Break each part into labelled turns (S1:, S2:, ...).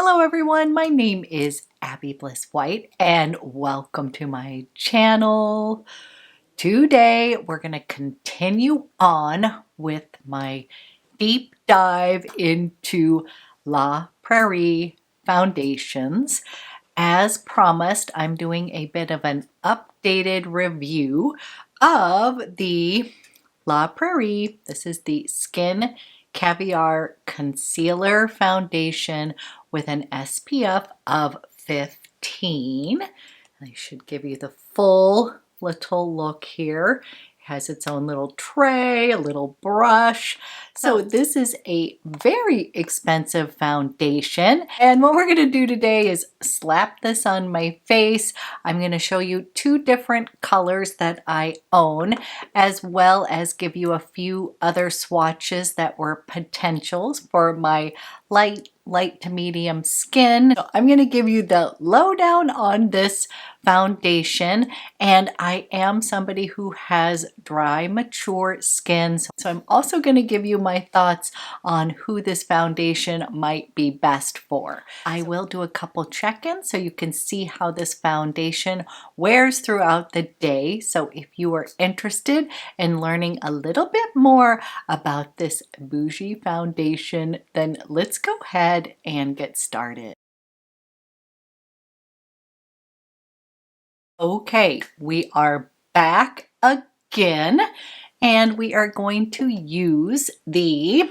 S1: Hello everyone, my name is Abby Bliss White and welcome to my channel. Today we're going to continue on with my deep dive into La Prairie foundations. As promised, I'm doing a bit of an updated review of the La Prairie. This is the Skin Caviar Concealer Foundation with an SPF of 15. I should give you the full little look here. It has its own little tray, a little brush. So this is a very expensive foundation. And what we're going to do today is slap this on my face. I'm going to show you two different colors that I own, as well as give you a few other swatches that were potentials for my light to medium skin. So I'm going to give you the lowdown on this foundation, and I am somebody who has dry, mature skin, so I'm also going to give you my thoughts on who this foundation might be best for. I will do a couple check-ins so you can see how this foundation wears throughout the day. So if you are interested in learning a little bit more about this bougie foundation, then let's go ahead and get started. Okay, we are back again, and we are going to use the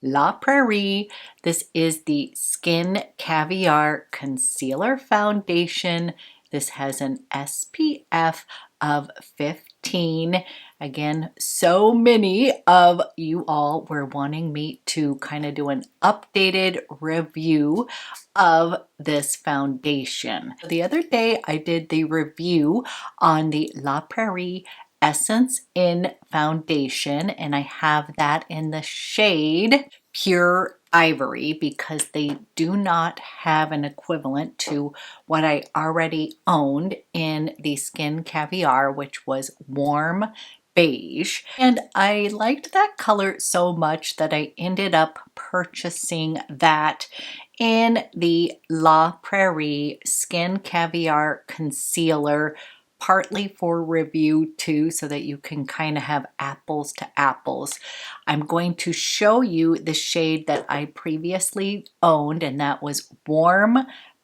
S1: La Prairie. This is the Skin Caviar Concealer Foundation. This has an SPF of 15. Again, so many of you all were wanting me to kind of do an updated review of this foundation. The other day I did the review on the La Prairie Essence in Foundation, and I have that in the shade Pure Ivory because they do not have an equivalent to what I already owned in the Skin Caviar, which was Warm Beige. And I liked that color so much that I ended up purchasing that in the La Prairie Skin Caviar Concealer, partly for review too, so that you can kind of have apples to apples. I'm going to show you the shade that I previously owned, and that was Warm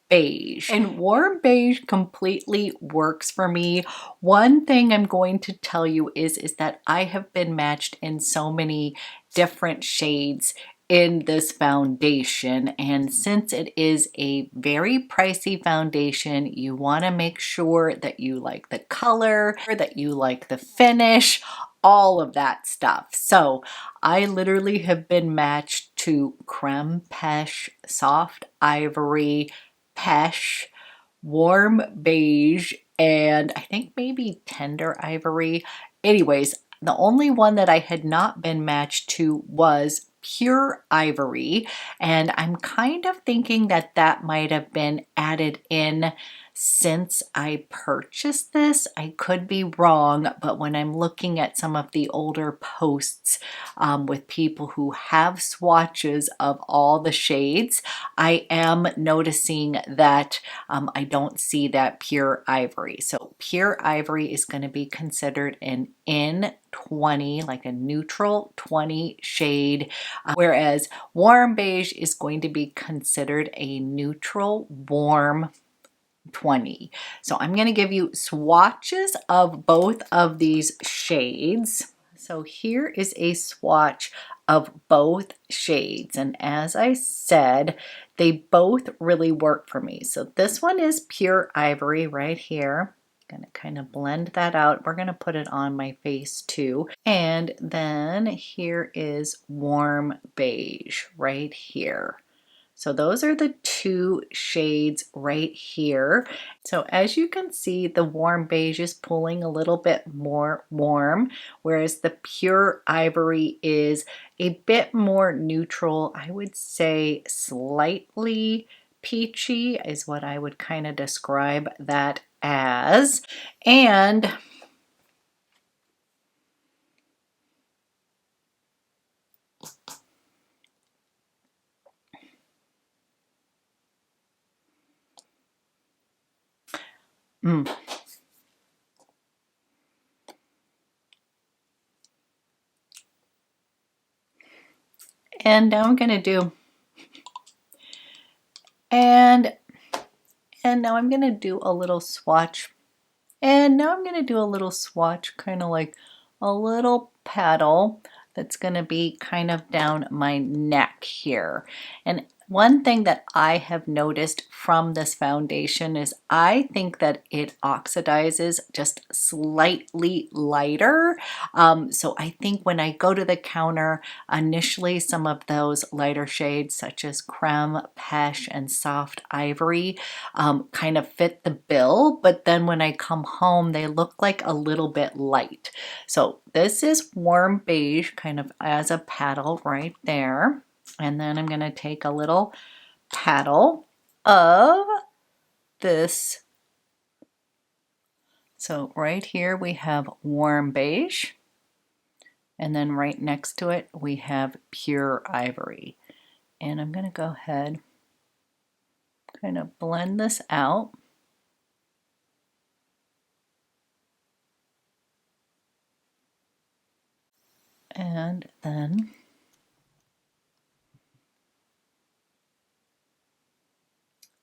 S1: Beige. And Warm Beige completely works for me. One thing I'm going to tell you is that I have been matched in so many different shades in this foundation, and since it is a very pricey foundation, you want to make sure that you like the color, that you like the finish, all of that stuff. So I literally have been matched to Creme, Peche, Soft Ivory, Peche, Warm Beige, and I think maybe Tender Ivory. Anyways, the only one that I had not been matched to was Pure Ivory, and I'm kind of thinking that that might have been added in since I purchased this. I could be wrong, but when I'm looking at some of the older posts with people who have swatches of all the shades, I am noticing that I don't see that Pure Ivory. So Pure Ivory is going to be considered an N20, like a neutral 20 shade, whereas Warm Beige is going to be considered a neutral warm 20. So I'm going to give you swatches of both of these shades. So here is a swatch of both shades, and as I said, they both really work for me. So this one is Pure Ivory right here. I'm going to kind of blend that out. We're going to put it on my face too. And then here is Warm Beige right here. So those are the two shades right here. So as you can see, the Warm Beige is pulling a little bit more warm, whereas the Pure Ivory is a bit more neutral. I would say slightly peachy is what I would kind of describe that as. And And now I'm gonna do, and now I'm gonna do a little swatch. And now I'm gonna do a little swatch, kind of like a little paddle that's gonna be kind of down my neck here. And one thing that I have noticed from this foundation is I think that it oxidizes just slightly lighter. So I think when I go to the counter, initially some of those lighter shades such as Creme, Peche, and Soft Ivory kind of fit the bill, but then when I come home, they look like a little bit light. So this is warm beige, kind of as a paddle right there. And then I'm going to take a little paddle of this. So right here we have warm beige. And then right next to it we have pure ivory. And I'm going to go ahead, kind of blend this out.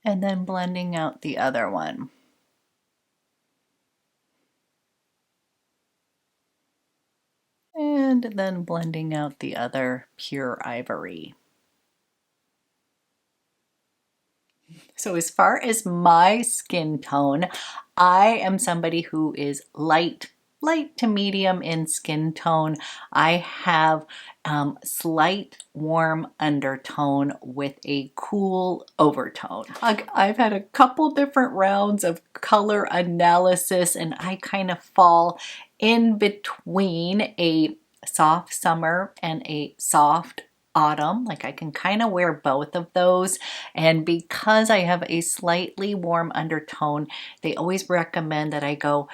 S1: And then blending out the other one. And then blending out the other pure ivory. So as far as my skin tone, I am somebody who is light to medium in skin tone. I have slight warm undertone with a cool overtone. I've had a couple different rounds of color analysis and I kind of fall in between a soft summer and a soft autumn. Like I can kind of wear both of those, and because I have a slightly warm undertone, they always recommend that I go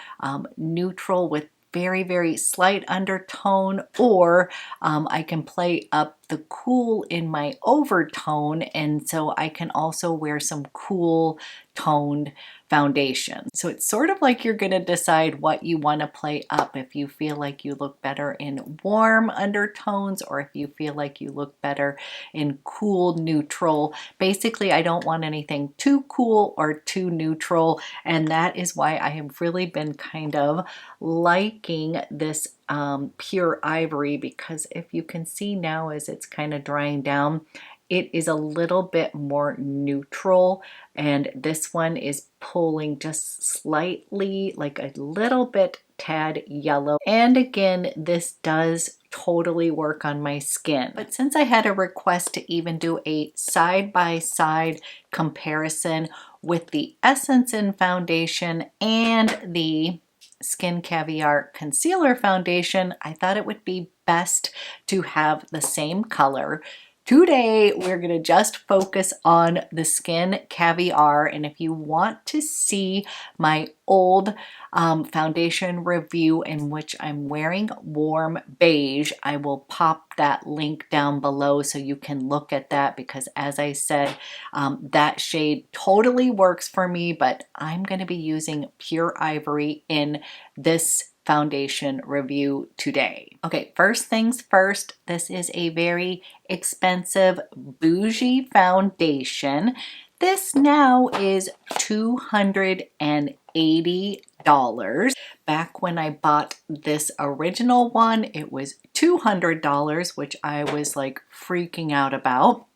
S1: neutral with very slight undertone, or I can play up the cool in my overtone, and so I can also wear some cool toned foundation. So it's sort of like you're going to decide what you want to play up, if you feel like you look better in warm undertones or if you feel like you look better in cool neutral. Basically, I don't want anything too cool or too neutral, and that is why I have really been kind of liking this pure ivory, because if you can see now as it's kind of drying down, it is a little bit more neutral, and this one is pulling just slightly, like a little bit tad yellow. And again, this does totally work on my skin. But since I had a request to even do a side-by-side comparison with the Essence in foundation and the Skin Caviar Concealer Foundation, I thought it would be best to have the same color. Today, we're going to just focus on the Skin Caviar, and if you want to see my old foundation review in which I'm wearing warm beige, I will pop that link down below so you can look at that, because as I said, that shade totally works for me, but I'm going to be using pure ivory in this foundation review today. Okay, first things first, this is a very expensive bougie foundation. This now is $280. Back when I bought this original one, it was $200, which I was like freaking out about.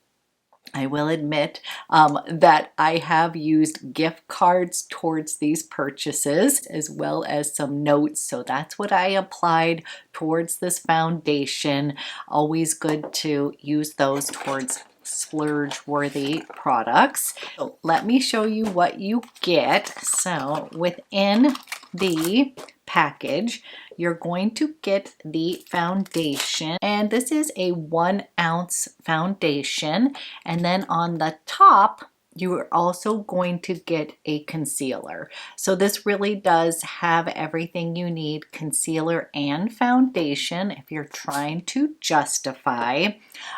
S1: I will admit that I have used gift cards towards these purchases, as well as some notes, so that's what I applied towards this foundation. Always good to use those towards splurge-worthy products. So let me show you what you get. So within the package, you're going to get the foundation, and this is a 1 ounce foundation, and then on the top you are also going to get a concealer. So this really does have everything you need, concealer and foundation, if you're trying to justify.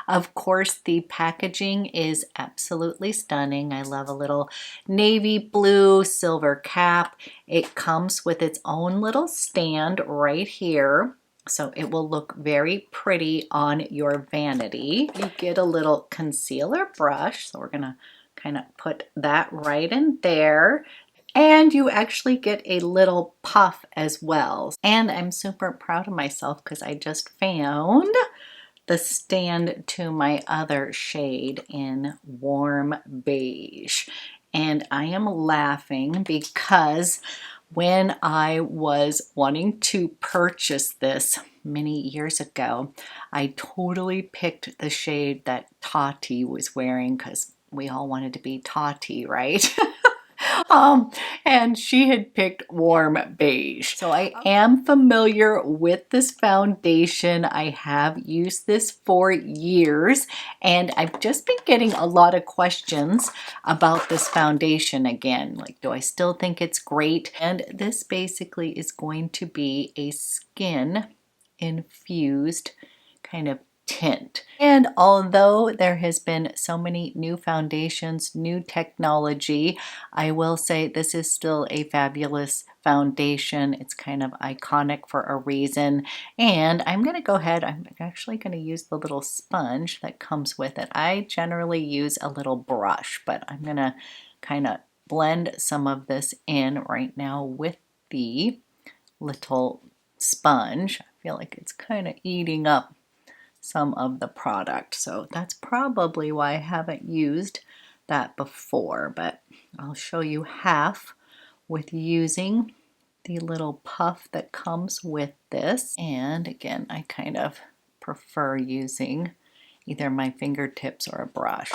S1: Of course, the packaging is absolutely stunning. I love a little navy blue silver cap. It comes with its own little stand right here. So it will look very pretty on your vanity. You get a little concealer brush. So we're gonna kind of put that right in there. And you actually get a little puff as well. And I'm super proud of myself because I just found the stand to my other shade in warm beige. And I am laughing because when I was wanting to purchase this many years ago, I totally picked the shade that Tati was wearing because we all wanted to be Tati, right? And she had picked warm beige. So I am familiar with this foundation. I have used this for years, and I've just been getting a lot of questions about this foundation again. Like, do I still think it's great? And this basically is going to be a skin infused kind of tint. And although there has been so many new foundations, new technology, I will say this is still a fabulous foundation. It's kind of iconic for a reason. And I'm going to go ahead, I'm actually going to use the little sponge that comes with it. I generally use a little brush, but I'm going to kind of blend some of this in right now with the little sponge. I feel like it's kind of eating up some of the product. So that's probably why I haven't used that before, but I'll show you half with using the little puff that comes with this. And again, I kind of prefer using either my fingertips or a brush.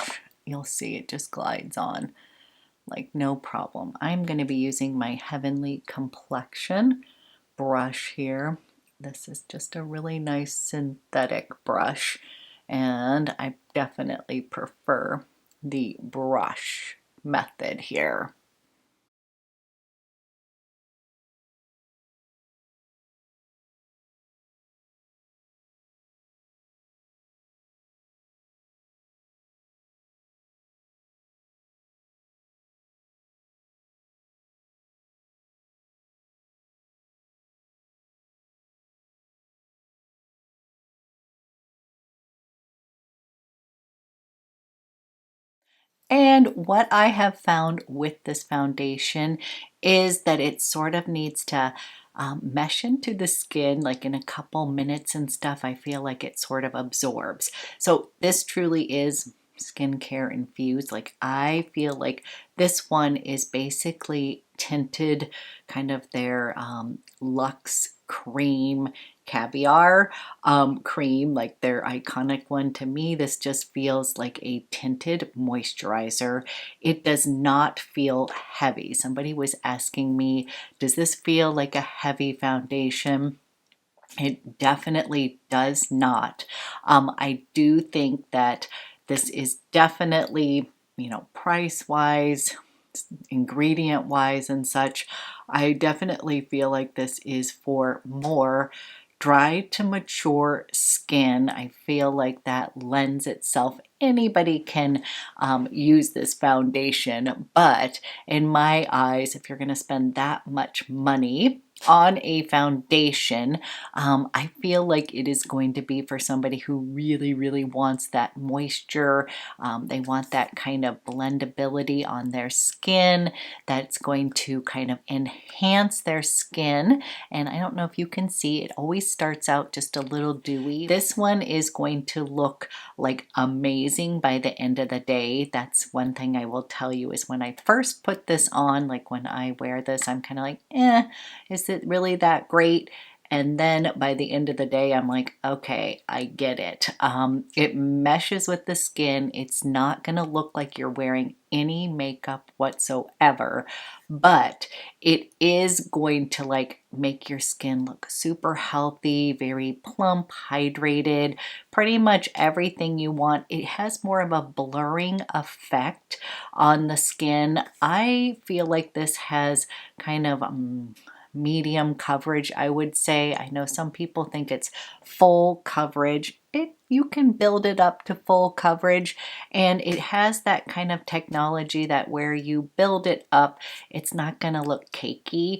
S1: You'll see it just glides on like no problem. I'm going to be using my Heavenly Complexion brush here. This is just a really nice synthetic brush, and I definitely prefer the brush method here. And what I have found with this foundation is that it sort of needs to mesh into the skin like in a couple minutes and stuff. I feel like it sort of absorbs. So this truly is skincare infused. Like I feel like this one is basically tinted kind of their Luxe Cream Caviar cream, like their iconic one. To me, this just feels like a tinted moisturizer. It does not feel heavy. Somebody was asking me, does this feel like a heavy foundation? It definitely does not. I do think that this is definitely, you know, price wise, ingredient wise, and such. I definitely feel like this is for more dry to mature skin. I feel like that lends itself. Anybody can use this foundation, but in my eyes, if you're going to spend that much money on a foundation, I feel like it is going to be for somebody who really, really wants that moisture. They want that kind of blendability on their skin that's going to kind of enhance their skin. And I don't know if you can see, it always starts out just a little dewy. This one is going to look like amazing by the end of the day. That's one thing I will tell you is when I first put this on, like when I wear this, I'm kind of like, is it really that great? And then by the end of the day, I'm like, okay, I get it. It meshes with the skin. It's not going to look like you're wearing any makeup whatsoever, but it is going to like make your skin look super healthy, very plump, hydrated, pretty much everything you want. It has more of a blurring effect on the skin. I feel like this has kind of medium coverage, I would say. I know some people think it's full coverage. You can build it up to full coverage, and it has that kind of technology that where you build it up, it's not going to look cakey.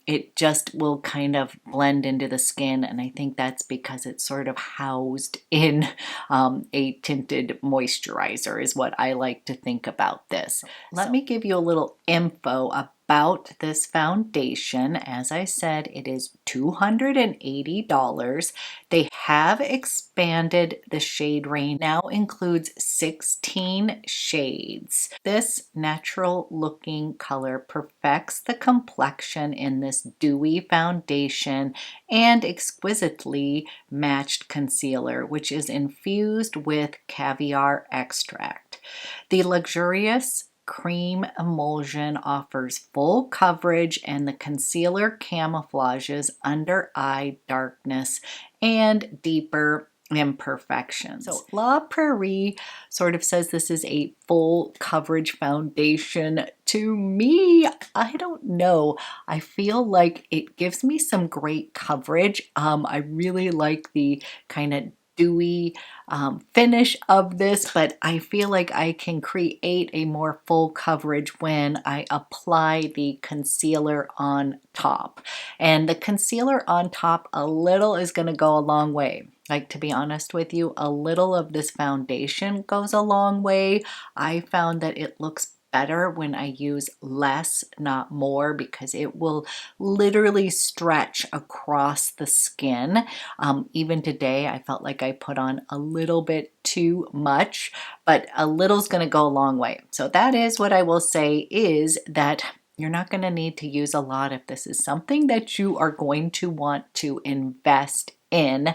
S1: It just will kind of blend into the skin, and I think that's because it's sort of housed in a tinted moisturizer is what I like to think about this. Let me give you a little info about this foundation. As I said, it is $280. They have expanded the shade range, now includes 16 shades. This natural looking color perfects the complexion in this dewy foundation and exquisitely matched concealer, which is infused with caviar extract. The luxurious cream emulsion offers full coverage, and the concealer camouflages under eye darkness and deeper imperfections. So La Prairie sort of says this is a full coverage foundation. To me, I don't know. I feel like it gives me some great coverage. I really like the kind of dewy finish of this, but I feel like I can create a more full coverage when I apply the concealer on top. And the concealer on top, a little is going to go a long way. Like, to be honest with you, a little of this foundation goes a long way. I found that it looks better when I use less, not more, because it will literally stretch across the skin. Even today, I felt like I put on a little bit too much, but a little's going to go a long way. So that is what I will say, is that you're not going to need to use a lot if this is something that you are going to want to invest in.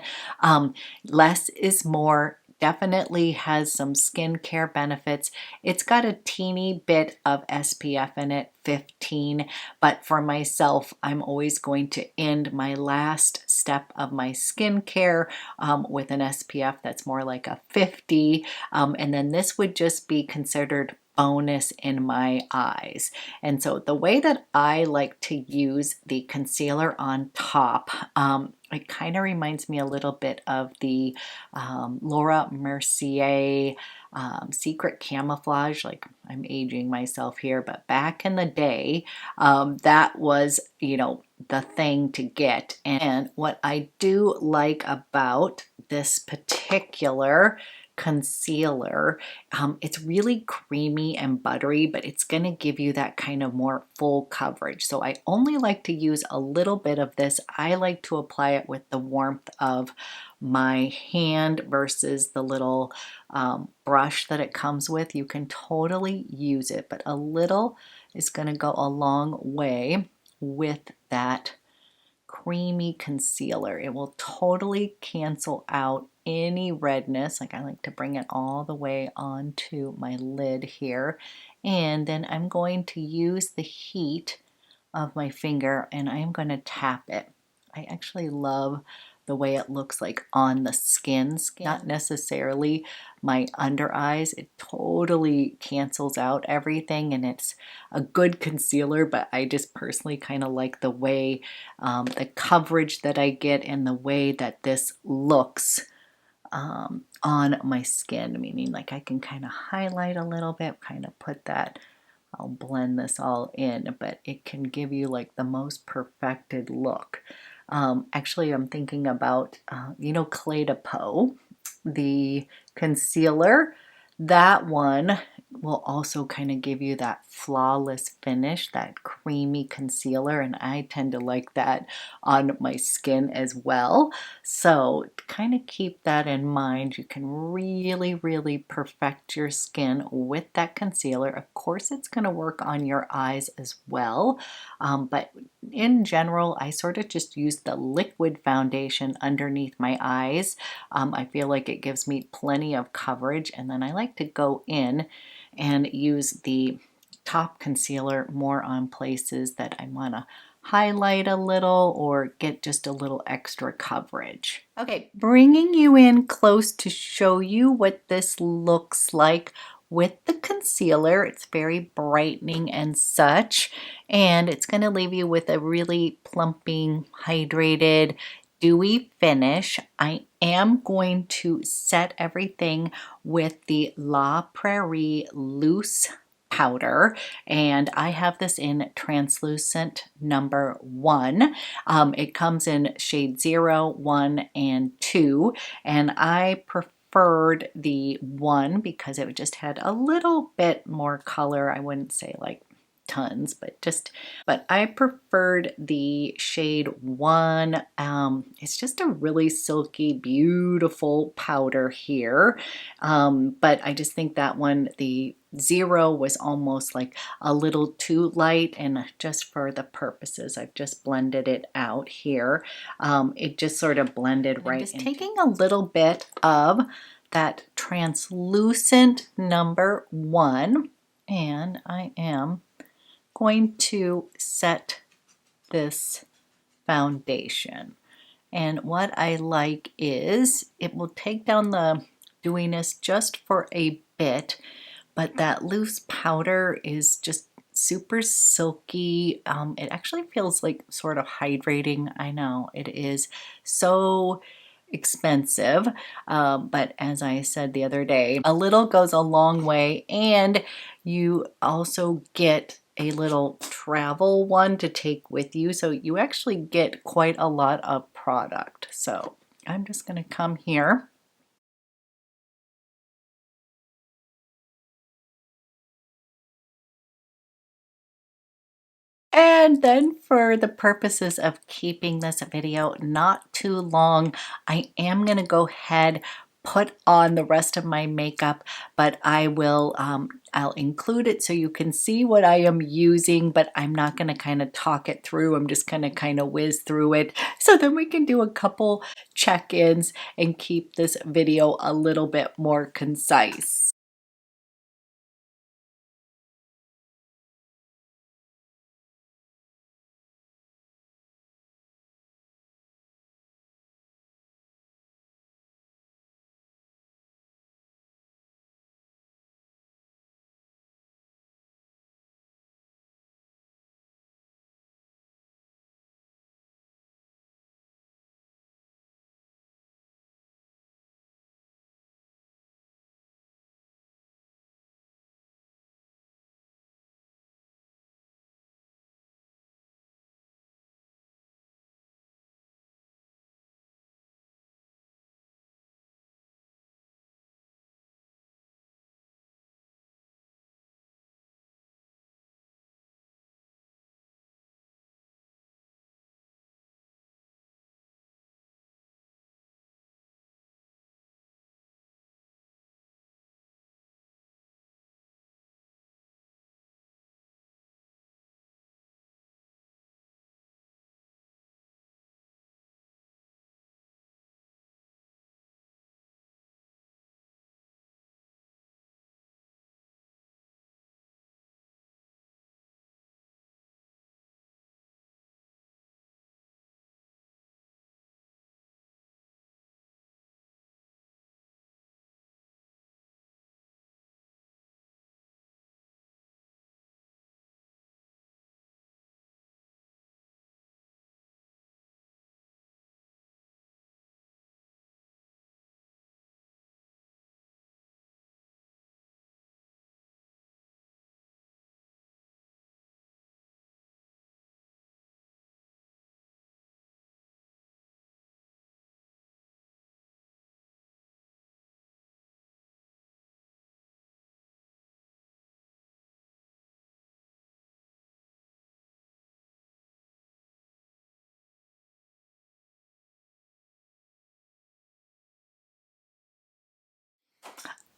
S1: Less is more. Definitely has some skincare benefits. It's got a teeny bit of SPF in it, 15, but for myself, I'm always going to end my last step of my skincare with an SPF that's more like a 50, and then this would just be considered bonus in my eyes. And so the way that I like to use the concealer on top, it kind of reminds me a little bit of the Laura Mercier Secret Camouflage. Like, I'm aging myself here, but back in the day, that was, the thing to get. And what I do like about this particular concealer, it's really creamy and buttery, but it's going to give you that kind of more full coverage. So I only like to use a little bit of this. I like to apply it with the warmth of my hand versus the little brush that it comes with. You can totally use it, but a little is going to go a long way with that creamy concealer. It will totally cancel out any redness. Like, I like to bring it all the way onto my lid here, and then I'm going to use the heat of my finger and I am going to tap it. I actually love the way it looks like on the skin, not necessarily my under eyes. It totally cancels out everything, and it's a good concealer, but I just personally kind of like the way the coverage that I get and the way that this looks on my skin, meaning like I can kind of highlight a little bit, kind of put that, I'll blend this all in, but it can give you like the most perfected look. Actually, I'm thinking about, Clé de Peau, the concealer. That one will also kind of give you that flawless finish, that creamy concealer, and I tend to like that on my skin as well. So kind of keep that in mind. You can really, really perfect your skin with that concealer. Of course, it's going to work on your eyes as well, but in general, I sort of just use the liquid foundation underneath my eyes. I feel like it gives me plenty of coverage, and then I like to go in and use the top concealer more on places that I want to highlight a little or get just a little extra coverage. Okay, bringing you in close to show you what this looks like with the concealer. It's very brightening and such, and it's going to leave you with a really plumping, hydrated, dewy finish. I am going to set everything with the La Prairie loose powder, and I have this in translucent number 1. It comes in shade 0, 1, and 2, and I preferred the 1 because it just had a little bit more color. I wouldn't say like tons, but I preferred the shade 1. It's just a really silky, beautiful powder here. But I just think that one, the 0, was almost like a little too light, and just for the purposes, I've just blended it out here. It just sort of blended right in. Just taking a little bit of that translucent number 1, and I am going to set this foundation. And what I like is it will take down the dewiness just for a bit, but that loose powder is just super silky. It actually feels like sort of hydrating. I know it is so expensive, but as I said the other day, a little goes a long way, and you also get a little travel one to take with you, so you actually get quite a lot of product. So I'm just going to come here. And then for the purposes of keeping this video not too long, I am going to go ahead, put on the rest of my makeup, but I'll include it so you can see what I am using, but I'm not going to kind of talk it through. I'm just going to kind of whiz through it so then we can do a couple check-ins and keep this video a little bit more concise.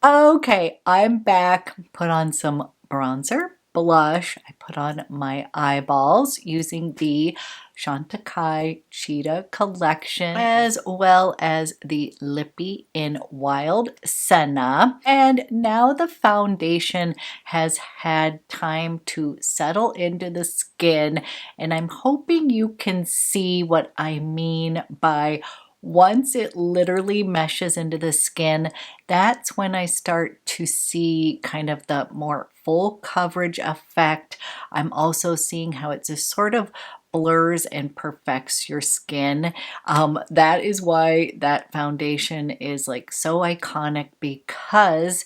S1: Okay, I'm back. Put on some bronzer blush. I put on my eyeballs using the CHANTECAILLE Cheetah collection, as well as the Lippy in Wild Senna. And now the foundation has had time to settle into the skin, and I'm hoping you can see what I mean by once it literally meshes into the skin, that's when I start to see kind of the more full coverage effect. I'm also seeing how it just sort of blurs and perfects your skin. That is why that foundation is like so iconic, because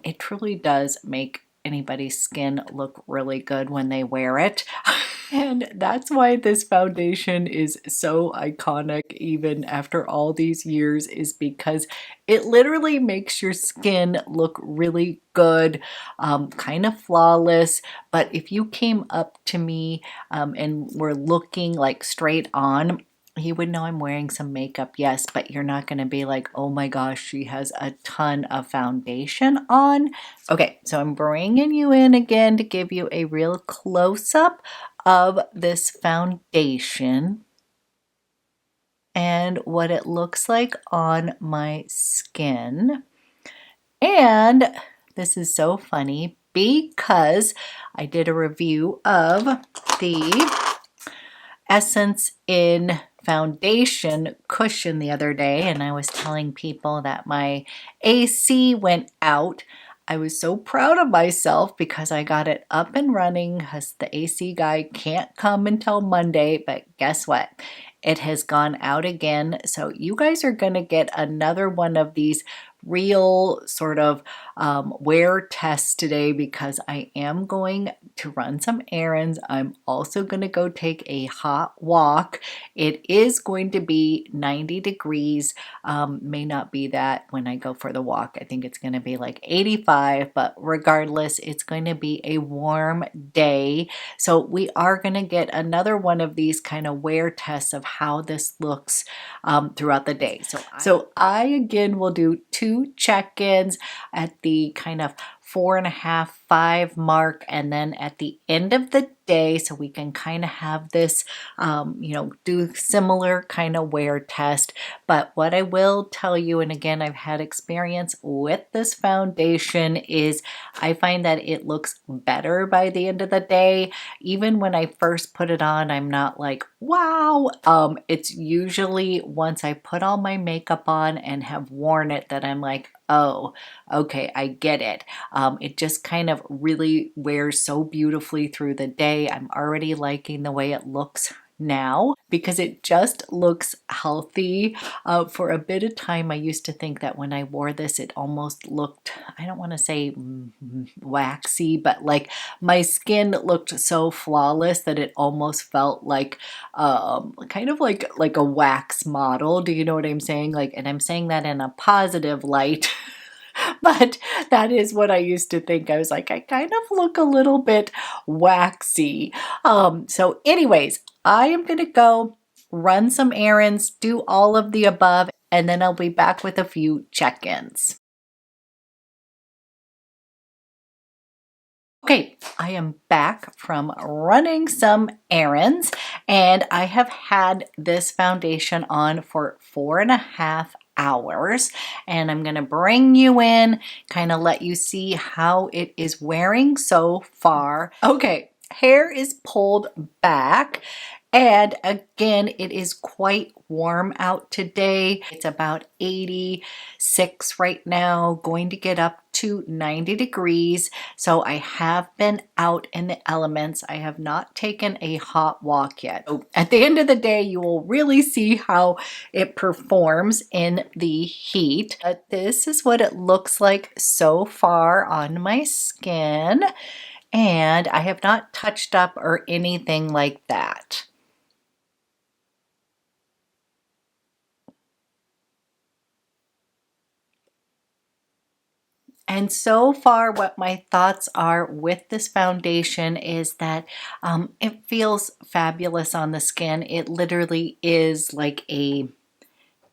S1: it truly does make anybody's skin look really good when they wear it. And that's why this foundation is so iconic even after all these years, is because it literally makes your skin look really good, kind of flawless. But if you came up to me and were looking like straight on, you would know I'm wearing some makeup, yes, but you're not going to be like, oh my gosh, she has a ton of foundation on. Okay, so I'm bringing you in again to give you a real close-up of this foundation and what it looks like on my skin. And this is so funny because I did a review of the Essence in foundation cushion the other day, and I was telling people that my AC went out. I was so proud of myself because I got it up and running, because the AC guy can't come until Monday, but guess what? It has gone out again. So you guys are going to get another one of these real sort of wear tests today, because I am going to run some errands. I'm also going to go take a hot walk. It is going to be 90 degrees. May not be that when I go for the walk. I think it's going to be like 85, but regardless, it's going to be a warm day. So we are going to get another one of these kind of wear tests of how this looks throughout the day. So I again will do 2 check-ins at the kind of 4.5, 5 mark, and then at the end of the day, so we can kind of have this, do similar kind of wear test. But what I will tell you, and again, I've had experience with this foundation, is I find that it looks better by the end of the day. Even when I first put it on, I'm not like, wow. It's usually once I put all my makeup on and have worn it that I'm like, oh, okay, I get it. It just kind of really wears so beautifully through the day. I'm already liking the way it looks now because it just looks healthy. For a bit of time, I used to think that when I wore this, it almost looked, I don't want to say waxy, but like my skin looked so flawless that it almost felt like kind of like a wax model. Do you know what I'm saying? Like, and I'm saying that in a positive light. But that is what I used to think. I was like, I kind of look a little bit waxy. So anyways, I am going to go run some errands, do all of the above, and then I'll be back with a few check-ins. Okay, I am back from running some errands, and I have had this foundation on for 4.5 hours, and I'm going to bring you in, kind of let you see how it is wearing so far. Okay, hair is pulled back. And again, it is quite warm out today. It's about 86 right now, going to get up to 90 degrees. So I have been out in the elements. I have not taken a hot walk yet. So at the end of the day, you will really see how it performs in the heat. But this is what it looks like so far on my skin. And I have not touched up or anything like that. And so far, what my thoughts are with this foundation is that it feels fabulous on the skin. It literally is like a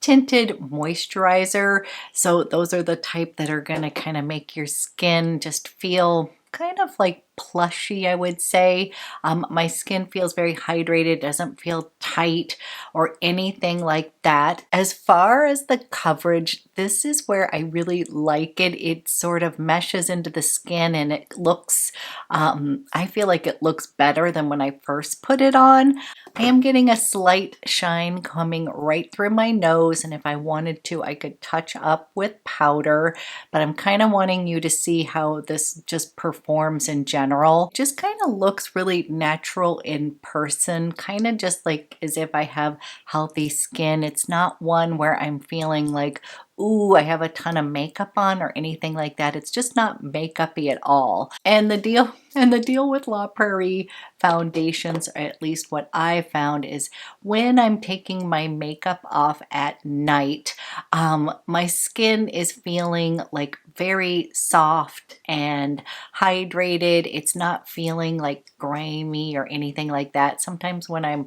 S1: tinted moisturizer. So those are the type that are going to kind of make your skin just feel kind of like plushy, I would say. My skin feels very hydrated, doesn't feel tight or anything like that. As far as the coverage, this is where I really like it. It sort of meshes into the skin and it looks, I feel like it looks better than when I first put it on. I am getting a slight shine coming right through my nose, and if I wanted to, I could touch up with powder, but I'm kind of wanting you to see how this just performs in general. Just kind of looks really natural in person, kind of just like as if I have healthy skin. It's not one where I'm feeling like, ooh, I have a ton of makeup on or anything like that. It's just not makeup-y at all. And the deal with La Prairie foundations, or at least what I found, is when I'm taking my makeup off at night, my skin is feeling like very soft and hydrated. It's not feeling like grimy or anything like that. Sometimes when I'm,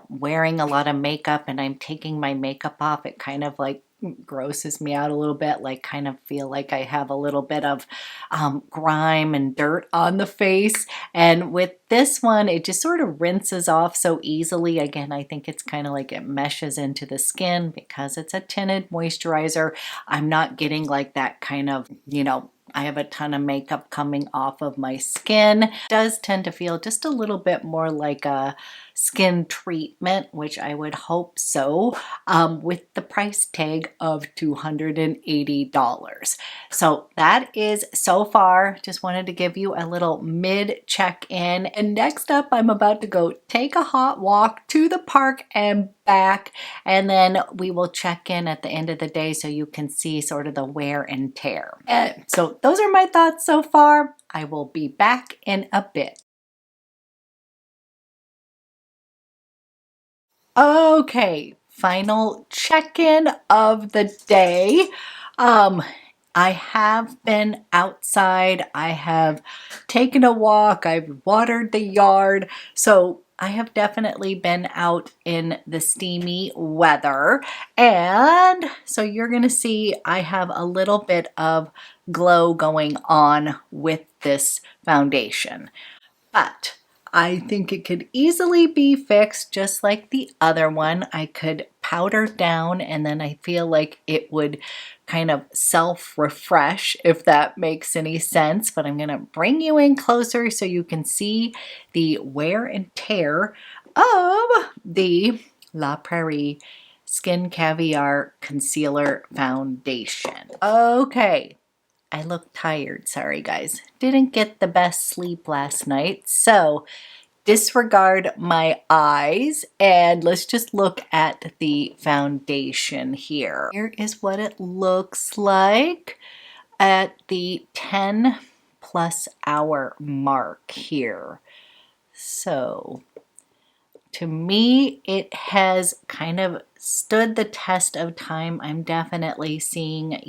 S1: wearing a lot of makeup and I'm taking my makeup off, it kind of like grosses me out a little bit, like kind of feel like I have a little bit of grime and dirt on the face. And with this one, it just sort of rinses off so easily. Again, I think it's kind of like it meshes into the skin because it's a tinted moisturizer. I'm not getting like that kind of, I have a ton of makeup coming off of my skin. It does tend to feel just a little bit more like a skin treatment, which I would hope so, with the price tag of $280. So that is so far. Just wanted to give you a little mid check-in. And next up, I'm about to go take a hot walk to the park and back, and then we will check in at the end of the day so you can see sort of the wear and tear. So those are my thoughts so far. I will be back in a bit. Okay, final check-in of the day. I have been outside. I have taken a walk. I've watered the yard. So I have definitely been out in the steamy weather. And so you're going to see I have a little bit of glow going on with this foundation. But I think it could easily be fixed just like the other one. I could powder down and then I feel like it would kind of self-refresh, if that makes any sense. But I'm going to bring you in closer so you can see the wear and tear of the La Prairie Skin Caviar Concealer Foundation. Okay. I look tired, sorry guys. Didn't get the best sleep last night, so disregard my eyes and let's just look at the foundation here. Here is what it looks like at the 10+ hour mark here. So to me, it has kind of stood the test of time. I'm definitely seeing,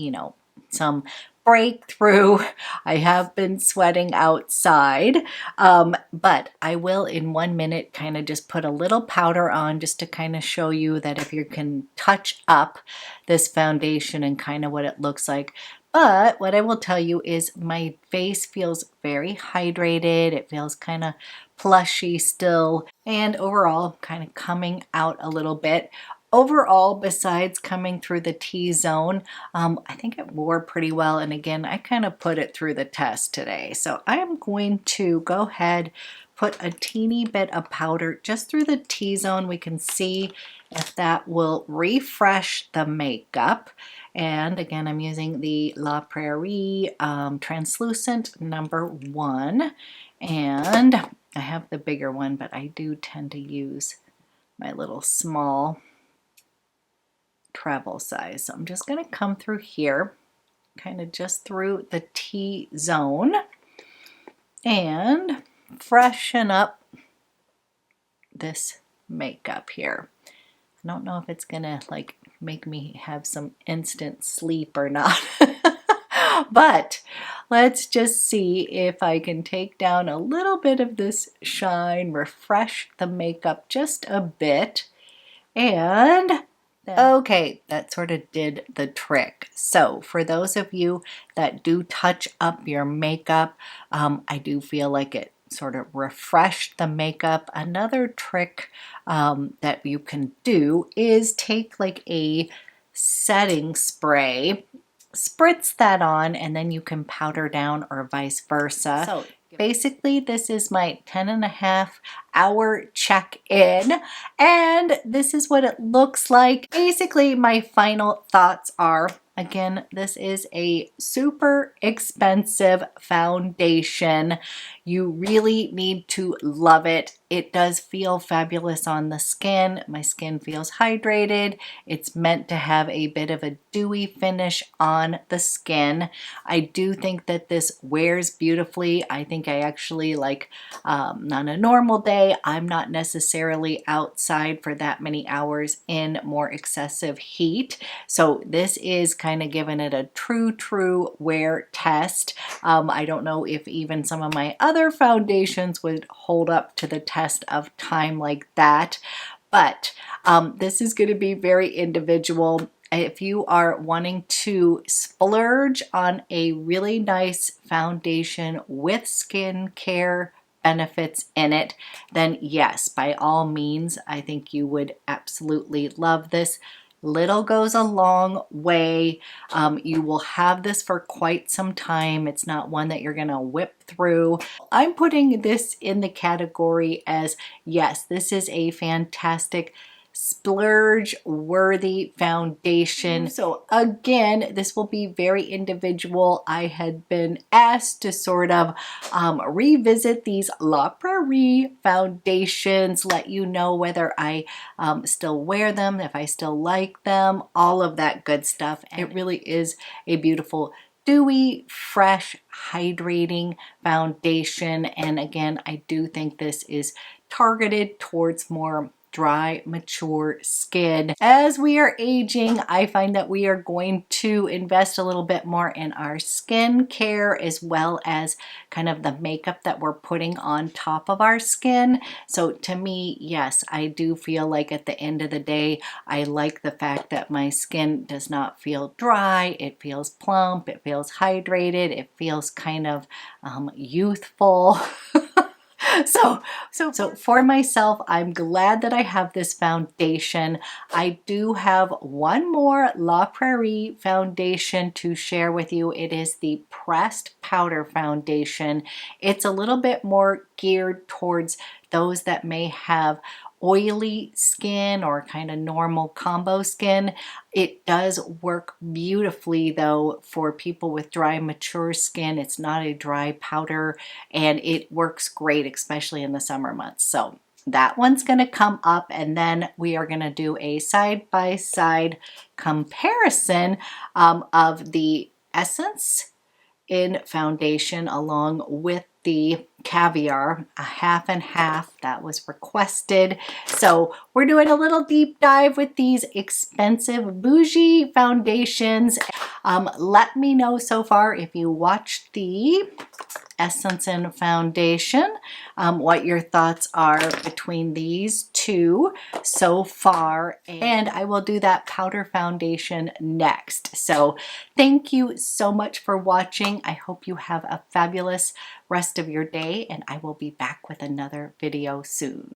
S1: some breakthrough. I have been sweating outside, but I will in 1 minute kind of just put a little powder on just to kind of show you that if you can touch up this foundation and kind of what it looks like. But what I will tell you is my face feels very hydrated. It feels kind of plushy still, and overall kind of coming out a little bit. Overall, besides coming through the T-zone, I think it wore pretty well. And again, I kind of put it through the test today. So I am going to go ahead, put a teeny bit of powder just through the T-zone. We can see if that will refresh the makeup. And again, I'm using the La Prairie Translucent #1. And I have the bigger one, but I do tend to use my little small travel size. So I'm just going to come through here, kind of just through the T-zone and freshen up this makeup here. I don't know if it's going to like make me have some instant sleep or not. But let's just see if I can take down a little bit of this shine, refresh the makeup just a bit, and Okay, that sort of did the trick. So for those of you that do touch up your makeup, I do feel like it sort of refreshed the makeup. Another trick that you can do is take like a setting spray, spritz that on, and then you can powder down or vice versa. So basically, this is my 10.5-hour check-in, and this is what it looks like. Basically, my final thoughts are, again, this is a super expensive foundation. You really need to love it. It does feel fabulous on the skin. My skin feels hydrated. It's meant to have a bit of a dewy finish on the skin. I do think that this wears beautifully. I think I actually like, on a normal day, I'm not necessarily outside for that many hours in more excessive heat. So this is kind of giving it a true wear test. I don't know if even some of my other foundations would hold up to the test of time like that, but this is going to be very individual. If you are wanting to splurge on a really nice foundation with skincare benefits in it, then yes, by all means, I think you would absolutely love this. Little goes a long way. You will have this for quite some time. It's not one that you're gonna whip through. I'm putting this in the category as, yes, this is a fantastic splurge worthy foundation. So again, this will be very individual. I had been asked to sort of revisit these La Prairie foundations, let you know whether I still wear them, if I still like them, all of that good stuff. And it really is a beautiful dewy, fresh, hydrating foundation. And again, I do think this is targeted towards more dry, mature skin. As we are aging, I find that we are going to invest a little bit more in our skin care as well as kind of the makeup that we're putting on top of our skin. So to me, yes, I do feel like at the end of the day, I like the fact that my skin does not feel dry. It feels plump, it feels hydrated, it feels kind of youthful. So for myself, I'm glad that I have this foundation. I do have one more La Prairie foundation to share with you. It is the pressed powder foundation. It's a little bit more geared towards those that may have oily skin or kind of normal combo skin. It does work beautifully though for people with dry, mature skin. It's not a dry powder and it works great, especially in the summer months. So that one's going to come up, and then we are going to do a side-by-side comparison of the Essence in foundation along with the Caviar, a half and half that was requested. So we're doing a little deep dive with these expensive bougie foundations. Let me know so far if you watched the Essence and foundation, what your thoughts are between these two so far, and I will do that powder foundation next. So thank you so much for watching. I hope you have a fabulous rest of your day, and I will be back with another video soon.